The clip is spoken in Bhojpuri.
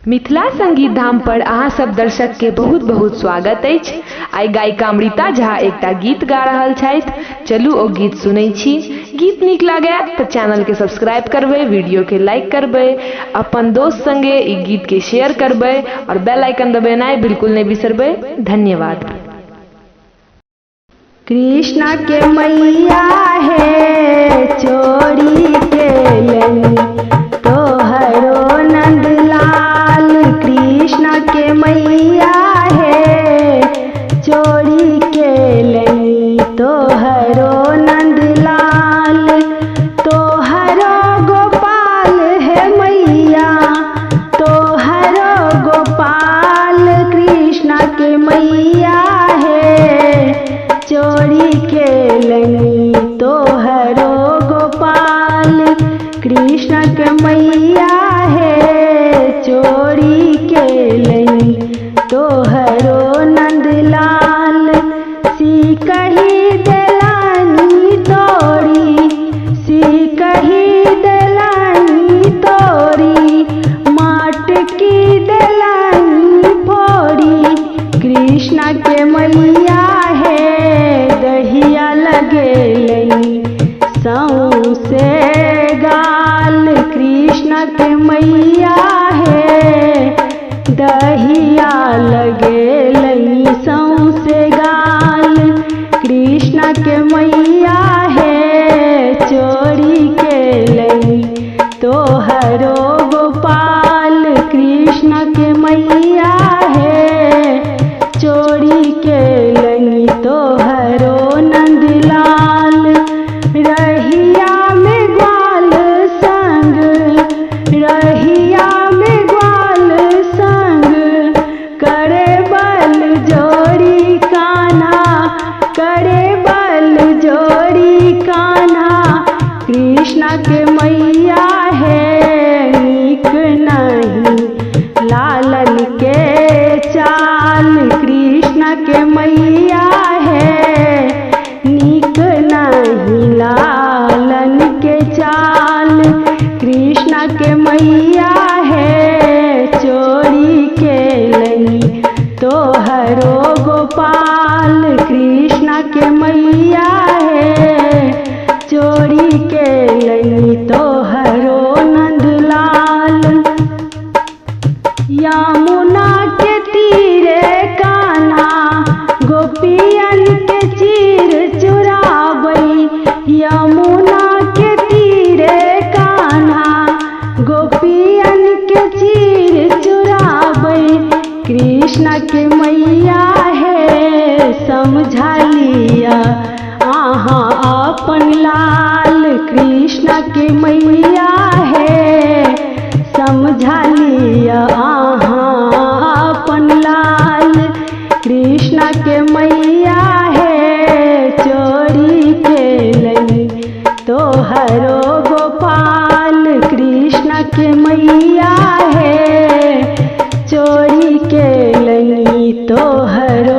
मिथिला संगीत धाम पर अहाँ सब दर्शक के बहुत बहुत स्वागत अछि। आई गायिका अमृता झा एकटा गीत गा रहल छथि। चलू ओ गीत सुनै छी। गीत नीक लागे तो चैनल के सब्सक्राइब करबे, वीडियो के लाइक करबे, अपन दोस्त संगे ई गीत के शेयर करबे और बेल आइकन दबेनाइ बिल्कुल नहीं बिसरबे। धन्यवाद। कृष्णा के मैया है चोरी के लनी तोहरो नंदलाल। कृष्णा के मैया है चोरी के लनी तोहरो नंदलाल। तोहरो गोपाल है मैया तोहरो गोपाल। कृष्णा के मैया है चोरी के लनी तोहरो गोपाल। कृष्ण के मैया है चोरी के लनी तोहरो नंदलाल। सीकही दलानी तोरी सीकही दलानी तोरी माट की दलानी फोड़ी। कृष्ण के मैया दहिया लगे लई सौंसे गाल। कृष्ण के मैया है दहिया लगे लई सौंसे गाल। कृष्ण के मैया है चोरी के लई तोहरो गोपाल। कृष्ण के मैया है चोरी के लनी तोहरो नंदलाल। रहिया में ग्वाल संग रहिया में ग्वाल संग करे बल जोड़ी कान्हा करे बल जोड़ी कान्हा। कृष्ण के मैया है नीक नहीं लालन के चाल। कृष्ण के मैया है नीक नहीं लालन के चाल। कृष्ण के मैया है चोरी के लनी तोहरो गोपाल। कृष्ण के मैया है चोरी के लनी तोहरो नंदलाल। यमुना के तीरे कान्हा गोपियन के चीर चुरावई। यमुना के तीरे कान्हा गोपियन के चीर चुरावई। कृष्ण के मैया है समझा लिया आहा अपन लाल। कृष्ण के मैया है समझा लिया आहा अपन लाल। कृष्ण के मैया है चोरी के लनी तोहरो गोपाल। कृष्ण के मैया है चोरी के लनी तोहरो